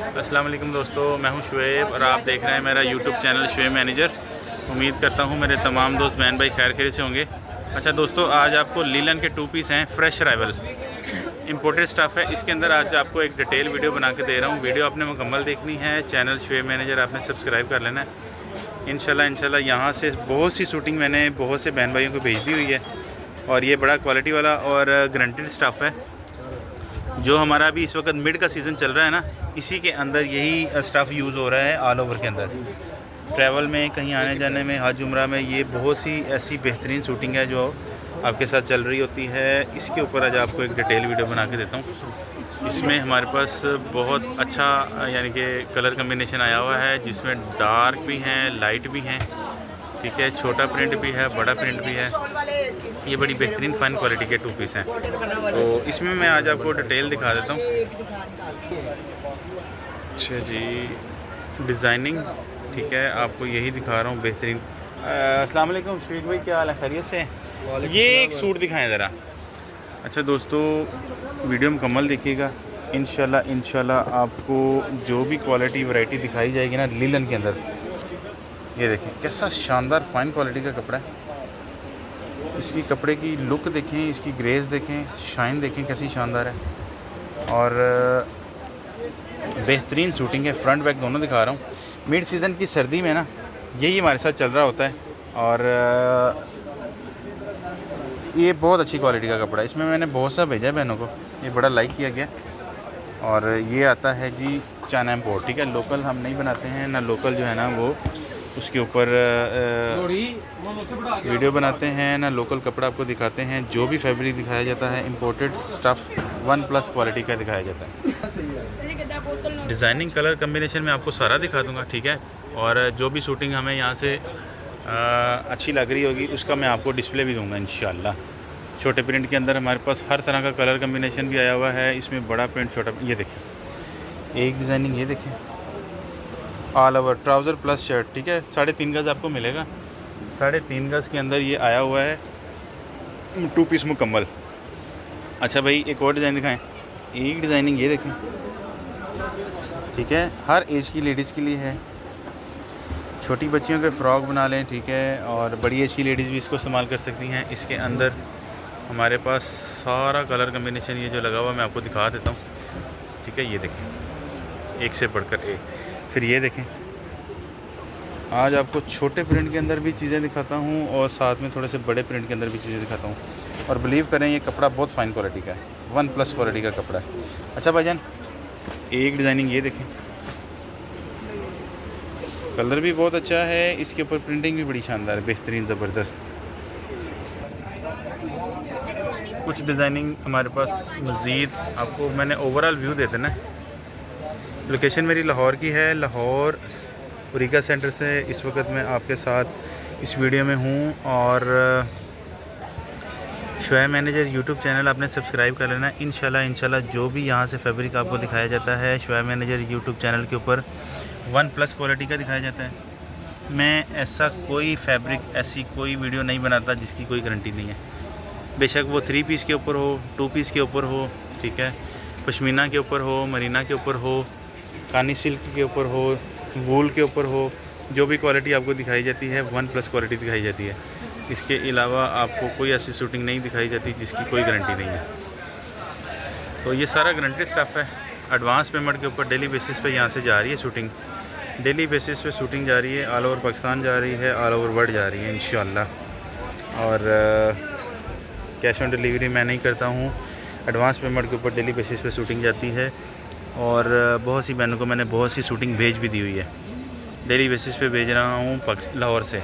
अस्सलाम वालेकुम दोस्तों, मैं हूं शुएब और आप देख रहे हैं मेरा यूट्यूब चैनल शुएब मैनेजर। उम्मीद करता हूं मेरे तमाम दोस्त बहन भाई खैर खैरियत से होंगे। अच्छा दोस्तों, आज आपको लीलन के 2 पीस हैं, फ्रेश अराइवल इंपोर्टेड स्टफ़ है। इसके अंदर आज आपको एक डिटेल वीडियो बना के दे रहा हूँ। वीडियो आपने मुकम्मल देखनी है। चैनल शुएब मैनेजर आपने सब्सक्राइब कर लेना है। इंशाल्लाह यहाँ से बहुत सी शूटिंग मैंने बहुत से बहन भाइयों को भेज दी हुई है और ये बड़ा क्वालिटी वाला और गारंटेड स्टफ़ है। जो हमारा अभी इस वक्त मिड का सीज़न चल रहा है ना, इसी के अंदर यही स्टफ़ यूज़ हो रहा है ऑल ओवर के अंदर। ट्रैवल में कहीं आने जाने में, हज उम्रा में, ये बहुत सी ऐसी बेहतरीन शूटिंग है जो आपके साथ चल रही होती है। इसके ऊपर आज आपको एक डिटेल वीडियो बना के देता हूँ। इसमें हमारे पास बहुत अच्छा यानी कि कलर कम्बिनेशन आया हुआ है, जिसमें डार्क भी हैं, लाइट भी हैं, ठीक है। छोटा प्रिंट भी है, बड़ा प्रिंट भी है। ये बड़ी बेहतरीन फ़ाइन क्वालिटी के 2 पीस हैं। तो इसमें मैं आज आपको डिटेल दिखा देता हूँ। अच्छा जी, डिज़ाइनिंग, ठीक है, आपको यही दिखा रहा हूँ बेहतरीन। अस्सलाम वालेकुम शफीक भाई, क्या हाल है, खैरियत से? ये एक सूट दिखाएं ज़रा। अच्छा दोस्तों, वीडियो मुकम्मल देखिएगा। इंशाल्लाह आपको जो भी क्वालिटी वैरायटी दिखाई जाएगी ना लीलन के अंदर, ये देखें कैसा शानदार फ़ाइन क्वालिटी का कपड़ा है। इसकी कपड़े की लुक देखें, इसकी ग्रेस देखें, शाइन देखें कैसी शानदार है और बेहतरीन शूटिंग है। फ्रंट बैक दोनों दिखा रहा हूँ। मिड सीज़न की सर्दी में ना यही हमारे साथ चल रहा होता है और ये बहुत अच्छी क्वालिटी का कपड़ा है। इसमें मैंने बहुत सा भेजा है बहनों को, ये बड़ा लाइक किया गया। और ये आता है जी चाइना इम्पोर्ट, ठीक है। लोकल हम नहीं बनाते हैं ना, लोकल जो है ना वो उसके ऊपर वीडियो बनाते हैं ना, लोकल कपड़ा आपको दिखाते हैं। जो भी फैब्रिक दिखाया जाता है इम्पोर्टेड स्टफ़ 1+ क्वालिटी का दिखाया जाता है। डिज़ाइनिंग कलर कम्बिनेशन में आपको सारा दिखा दूंगा, ठीक है। और जो भी शूटिंग हमें यहाँ से अच्छी लग रही होगी उसका मैं आपको डिस्प्ले भी दूंगा इंशाल्लाह। छोटे प्रिंट के अंदर हमारे पास हर तरह का कलर कम्बिनेशन भी आया हुआ है। इसमें बड़ा प्रिंट, छोटा, ये देखें एक डिज़ाइनिंग, ये देखें all over trouser plus shirt, ठीक है। 3.5 गज़ आपको मिलेगा। 3.5 गज़ के अंदर ये आया हुआ है 2 पीस मुकम्मल। अच्छा भाई, एक और डिज़ाइन दिखाएं। एक डिज़ाइनिंग ये देखें, ठीक है, हर एज की लेडीज़ के लिए है। छोटी बच्चियों के फ़्रॉक बना लें, ठीक है, और बड़ी एज की लेडीज़ भी इसको इस्तेमाल कर सकती हैं। इसके अंदर हमारे पास सारा कलर कम्बिनेशन ये जो लगा हुआ मैं आपको दिखा देता हूँ, ठीक है। ये देखें एक से बढ़कर एक। फिर ये देखें, आज आपको छोटे प्रिंट के अंदर भी चीज़ें दिखाता हूँ और साथ में थोड़े से बड़े प्रिंट के अंदर भी चीज़ें दिखाता हूँ। और बिलीव करें ये कपड़ा बहुत फ़ाइन क्वालिटी का है, 1+ क्वालिटी का कपड़ा है। अच्छा भाईजान, एक डिज़ाइनिंग ये देखें, कलर भी बहुत अच्छा है, इसके ऊपर प्रिंटिंग भी बड़ी शानदार है, बेहतरीन, ज़बरदस्त। कुछ डिज़ाइनिंग हमारे पास मज़ीद आपको मैंने ओवरऑल व्यू देते ना। लोकेशन मेरी लाहौर की है, लाहौर उरीका सेंटर से इस वक्त मैं आपके साथ इस वीडियो में हूँ। और शुएब मैनेजर यूट्यूब चैनल आपने सब्सक्राइब कर लेना है। इंशाल्लाह जो भी यहाँ से फैब्रिक आपको दिखाया जाता है शुएब मैनेजर यूट्यूब चैनल के ऊपर 1+ क्वालिटी का दिखाया जाता है। मैं ऐसा कोई फैब्रिक, ऐसी कोई वीडियो नहीं बनाता जिसकी कोई गारंटी नहीं है। बेशक वो 3 पीस के ऊपर हो, 2 पीस के ऊपर हो, ठीक है, पश्मीना के ऊपर हो, मरीना के ऊपर हो, कानी सिल्क के ऊपर हो, वूल के ऊपर हो, जो भी क्वालिटी आपको दिखाई जाती है 1+ क्वालिटी दिखाई जाती है। इसके अलावा आपको कोई ऐसी शूटिंग नहीं दिखाई जाती जिसकी कोई गारंटी नहीं है। तो ये सारा गारंटेड स्टफ़ है। एडवांस पेमेंट के ऊपर डेली बेसिस पे यहाँ से जा रही है शूटिंग, डेली बेसिस पे शूटिंग जा रही है, ऑल ओवर पाकिस्तान जा रही है, ऑल ओवर वर्ल्ड जा रही है इंशाल्लाह। और कैश ऑन डिलीवरी मैं नहीं करता हूँ, एडवांस पेमेंट के ऊपर डेली बेसिस पे शूटिंग जाती है। और बहुत सी बहनों को मैंने बहुत सी शूटिंग भेज भी दी हुई है, डेली बेसिस पे भेज रहा हूँ लाहौर से।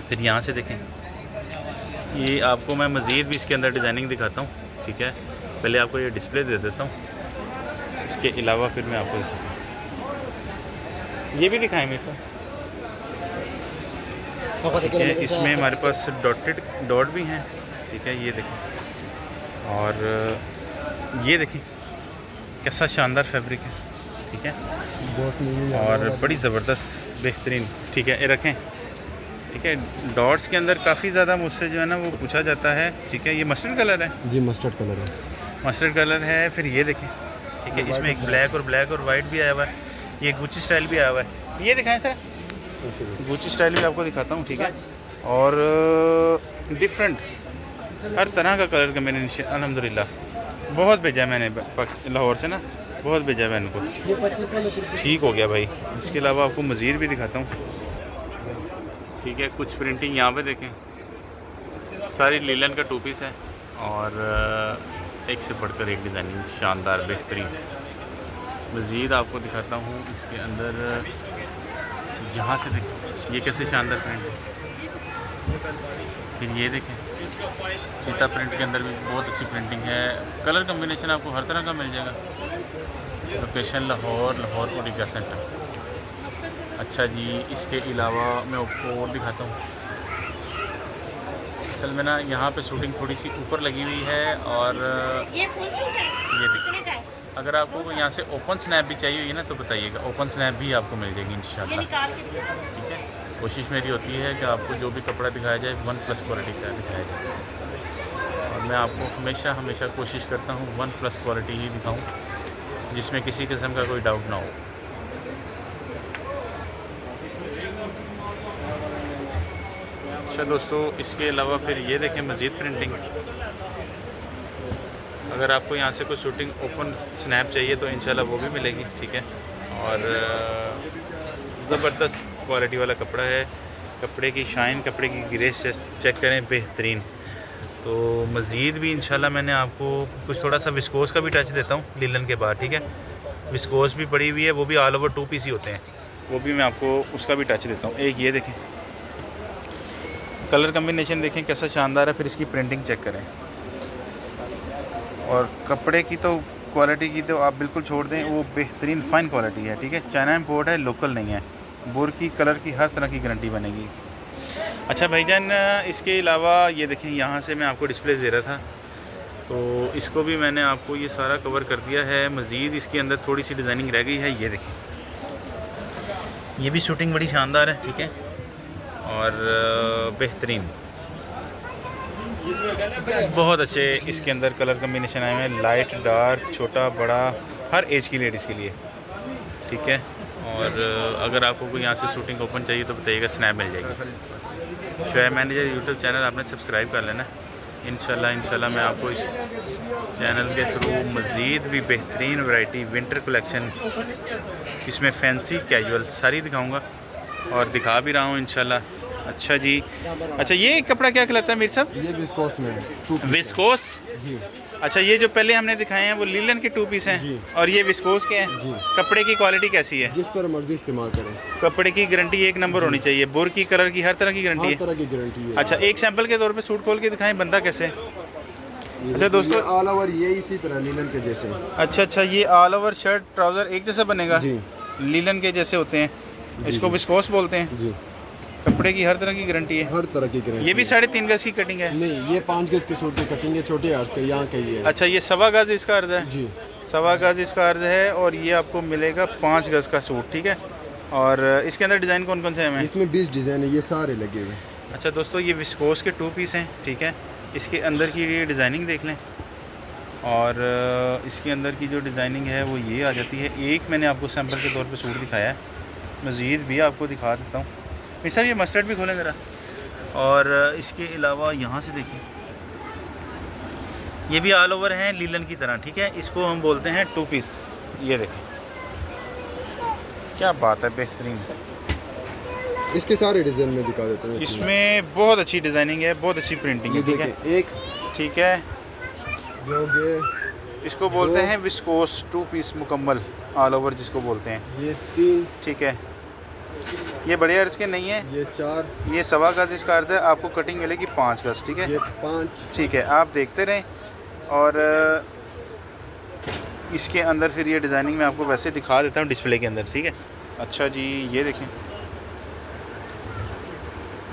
फिर यहाँ से देखें, ये आपको मैं मज़ीद भी इसके अंदर डिज़ाइनिंग दिखाता हूँ, ठीक है। पहले आपको ये डिस्प्ले दे देता हूँ, इसके अलावा फिर मैं आपको दिखाता हूँ। ये भी दिखाएँ मेरे साथ, ठीक है। इसमें हमारे पास डॉट भी हैं, ठीक है, ये देखें। और ये देखें कैसा शानदार फैब्रिक है, ठीक है, और बड़ी ज़बरदस्त बेहतरीन, ठीक है। ये रखें, ठीक है। डॉट्स के अंदर काफ़ी ज़्यादा मुझसे जो है ना वो पूछा जाता है, ठीक है। ये मस्टर्ड कलर है जी, मस्टर्ड कलर है, मस्टर्ड कलर है। फिर ये देखें, ठीक ठीक है। इसमें एक ब्लैक और वाइट भी आया हुआ है, ये गुच्ची स्टाइल भी आया हुआ है। ये दिखाएं सर, गुच्ची स्टाइल भी आपको दिखाता हूँ, ठीक है। और डिफरेंट हर तरह का कलर कम्बिनेशन अल्हम्दुलिल्लाह बहुत भेजा है मैंने लाहौर से ना, बहुत भेजा है मैंने को, ठीक हो गया भाई। इसके अलावा आपको मज़ीद भी दिखाता हूँ, ठीक है। कुछ प्रिंटिंग यहाँ पे देखें, सारी लीलन का 2 पीस है और एक से बढ़कर एक डिज़ाइनिंग शानदार बेहतरीन। मज़ीद आपको दिखाता हूँ इसके अंदर, यहाँ से देखें ये कैसे शानदार प्रिंट है। फिर ये देखें चीता प्रिंट के अंदर भी बहुत अच्छी प्रिंटिंग है। कलर कम्बिनेशन आपको हर तरह का मिल जाएगा। लोकेशन लाहौर कोटिका सेंटर। अच्छा जी, इसके अलावा मैं आपको और दिखाता हूँ। असल में ना यहाँ पे शूटिंग थोड़ी सी ऊपर लगी हुई है और ये फुल सूट है, ये देखिए, अगर आपको यहाँ से ओपन स्नैप भी चाहिए होगी ना तो बताइएगा, ओपन स्नैप भी आपको मिल जाएगी इंशाल्लाह, ठीक है। कोशिश मेरी होती है कि आपको जो भी कपड़ा दिखाया जाए 1+ क्वालिटी का दिखाया जाए और मैं आपको हमेशा कोशिश करता हूँ 1+ क्वालिटी ही दिखाऊँ, जिसमें किसी किस्म का कोई डाउट ना हो। अच्छा दोस्तों, इसके अलावा फिर ये देखें मज़ीद प्रिंटिंग। अगर आपको यहाँ से कुछ शूटिंग ओपन स्नैप चाहिए तो इंशाल्लाह वो भी मिलेगी, ठीक है। और ज़बरदस्त क्वालिटी वाला कपड़ा है, कपड़े की शाइन, कपड़े की ग्रेस चेक करें, बेहतरीन। तो मज़ीद भी इंशाल्लाह मैंने आपको कुछ थोड़ा सा विस्कोस का भी टच देता हूँ लीलन के बाद, ठीक है। विस्कोस भी पड़ी हुई है, वो भी ऑल ओवर 2 पीस ही होते हैं, वो भी मैं आपको उसका भी टच देता हूँ। एक ये देखें कलर कम्बिनेशन देखें कैसा शानदार है, फिर इसकी प्रिंटिंग चेक करें। और कपड़े की तो क्वालिटी की तो आप बिल्कुल छोड़ दें, वो बेहतरीन फ़ाइन क्वालिटी है, ठीक है। चाइना इम्पोर्ट है, लोकल नहीं है। बोर की कलर की हर तरह की गारंटी बनेगी। अच्छा भाईजान, इसके अलावा ये देखें, यहाँ से मैं आपको डिस्प्ले दे रहा था तो इसको भी मैंने आपको ये सारा कवर कर दिया है। मज़ीद इसके अंदर थोड़ी सी डिज़ाइनिंग रह गई है, ये देखें, ये भी शूटिंग बड़ी शानदार है, ठीक है। और बेहतरीन बहुत अच्छे इसके अंदर कलर कम्बिनेशन आए हुए हैं, लाइट डार्क, छोटा बड़ा, हर एज की लेडीज़ के लिए, ठीक है। और अगर आपको कोई यहाँ से शूटिंग ओपन चाहिए तो बताइएगा, स्नैप मिल जाएगी। शोएब मैनेजर यूट्यूब चैनल आपने सब्सक्राइब कर लेना। इंशाल्लाह मैं आपको इस चैनल के थ्रू मज़ीद भी बेहतरीन वैरायटी विंटर कलेक्शन, इसमें फैंसी कैजुअल सारी दिखाऊँगा और दिखा भी रहा हूँ इंशाल्लाह। अच्छा जी, अच्छा ये कपड़ा क्या कहलाता है मीर साहब? ये विस्कोस में है, विस्कोस जी। अच्छा, ये जो पहले हमने दिखाए हैं वो लीलन के 2 पीस हैं जी। और ये विस्कोस के हैं जी। कपड़े की क्वालिटी कैसी है? जिस तरह मर्जी इस्तेमाल करें, कपड़े की गारंटी 1 नंबर होनी चाहिए, बोर की कलर की हर तरह की गारंटी हर है। तरह की गारंटी है। अच्छा, एक सैंपल के तौर पे सूट खोल के दिखाएं, बंदा कैसे? अच्छा दोस्तों, ऑल ओवर ये इसी तरह लीलन के जैसे। अच्छा, ये ऑल ओवर शर्ट ट्राउज़र एक जैसा बनेगा जी, लीलन के जैसे होते हैं, इसको विस्कोस बोलते हैं। जी, कपड़े की हर तरह की गारंटी है, हर तरह की गारंटी। ये भी 3.5 गज की कटिंग है? नहीं, ये 5 गज के सूट की कटिंग है, छोटे अर्ज के, यहाँ का ही है। अच्छा, ये 1.25 गज इसका अर्ज़ है? जी, 1.25 गज इसका अर्ज़ है और ये आपको मिलेगा 5 गज का सूट, ठीक है। और इसके अंदर डिज़ाइन कौन कौन से हैं? इसमें 20 डिज़ाइन है, ये सारे लगे हुए। अच्छा दोस्तों, ये विस्कोस के 2 पीस हैं, ठीक है। इसके अंदर की ये डिज़ाइनिंग देख लें और इसके अंदर की जो डिज़ाइनिंग है वो ये आ जाती है। एक मैंने आपको सैम्पल के तौर पे सूट दिखाया है, मज़ीद भी आपको दिखा देता हूँ। मिस साहब ये मस्टर्ड भी खोलें ज़रा। और इसके अलावा यहाँ से देखिए, ये भी ऑल ओवर हैं लीलन की तरह, ठीक है। इसको हम बोलते हैं 2 पीस। ये देखें क्या बात है, बेहतरीन। इसके सारे डिज़ाइन में दिखा देता हूँ। इसमें बहुत अच्छी डिज़ाइनिंग है, बहुत अच्छी प्रिंटिंग है, ठीक है। एक ठीक है, इसको बोलते हैं विस्कोस 2 पीस मुकम्मल ऑल ओवर जिसको बोलते हैं। ये 3, ठीक है। ये बड़े अर्ज के नहीं है, ये 4, ये 1.25 गज इसका अर्ज है, आपको कटिंग मिलेगी 5 गज, ठीक है। ये 5, ठीक है, आप देखते रहें। और इसके अंदर फिर ये डिज़ाइनिंग मैं आपको वैसे दिखा देता हूँ डिस्प्ले के अंदर, ठीक है। अच्छा जी, ये देखें,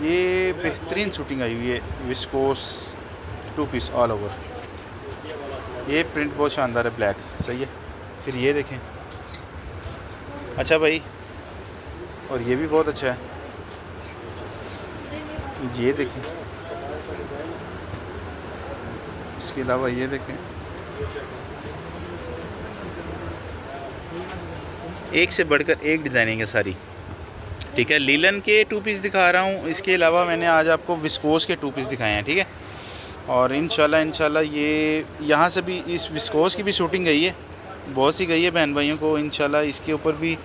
ये बेहतरीन शूटिंग आई हुई है, विस्कोस 2 पीस ऑल ओवर। ये प्रिंट बहुत शानदार है, ब्लैक, सही है। फिर ये देखें, अच्छा भाई, और ये भी बहुत अच्छा है, ये देखें। इसके अलावा ये देखें, एक से बढ़कर एक डिज़ाइनिंग है सारी, ठीक है। लीलन के 2 पीस दिखा रहा हूँ, इसके अलावा मैंने आज आपको विस्कोस के 2 पीस दिखाए हैं, ठीक है। और इंशाल्लाह ये यहाँ से भी इस विस्कोस की भी शूटिंग गई है, बहुत सी गई है बहन भाइयों को। इंशाल्लाह इसके ऊपर भी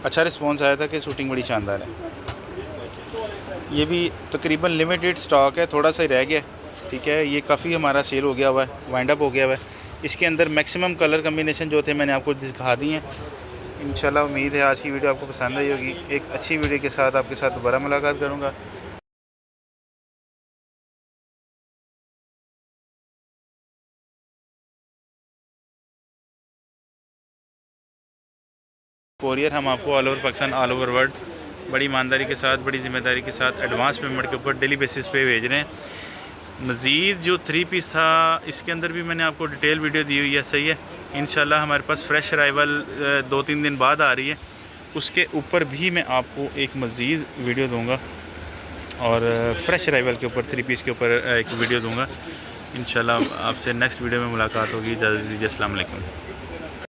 अच्छा रिस्पॉन्स आया था कि शूटिंग बड़ी शानदार है। ये भी तकरीबन लिमिटेड स्टॉक है, थोड़ा सा ही रह गया, ठीक है। ये काफ़ी हमारा सेल हो गया हुआ है, वाइंड अप हो गया हुआ है। इसके अंदर मैक्सिमम कलर कम्बिनेशन जो थे मैंने आपको दिखा दिए हैं। इंशाल्लाह उम्मीद है आज की वीडियो आपको पसंद आई होगी। एक अच्छी वीडियो के साथ आपके साथ दोबारा मुलाकात करूँगा। कोरियर हम आपको all over Pakistan, all over world बड़ी ईमानदारी के साथ, बड़ी ज़िम्मेदारी के साथ एडवांस पेमेंट के ऊपर डेली बेसिस पे भेज रहे हैं। मज़ीद जो 3 पीस था इसके अंदर भी मैंने आपको डिटेल वीडियो दी हुई है, सही है। इंशाल्लाह हमारे पास फ्रेश अराइवल 2-3 दिन बाद आ रही है, उसके ऊपर भी मैं आपको एक मज़ीद वीडियो दूँगा और फ्रेश अराइवल के ऊपर 3 पीस के ऊपर एक वीडियो दूँगा। इंशाल्लाह आपसे नेक्स्ट वीडियो में मुलाकात होगी। इजाज़त दीजिए, अस्सलाम वालेकुम।